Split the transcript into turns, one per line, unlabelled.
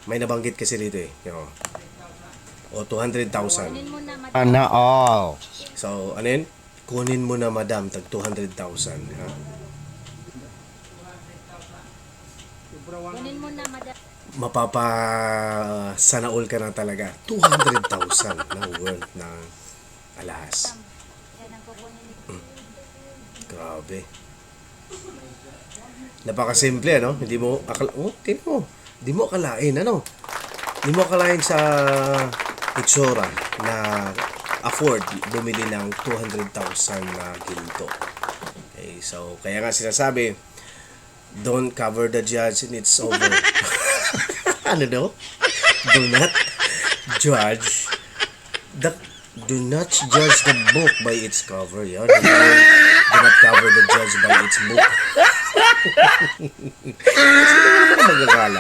May nabanggit kasi dito eh. Yung, o 200,000.
Kunin mo na, madam.
Sana all.
So, ano yun? Kunin mo na madam, tag 200,000. Ha?
Kunin mo na, madam.
Mapapa sana all ka na talaga. 200,000 na worth ng alahas.
Yan ang kukunin ni
Grabe. Napakasimple, ano? Hindi mo hindi mo akalain, ano? Hindi mo akalain sa itsura na afford bumili ng 200,000 na ginto. Okay, so kaya nga sinasabi, don't cover the judge and it's over. Ano daw? Do not judge do not judge the book by its cover. Yan. Do not cover the judge by its book. Sino naman magagala?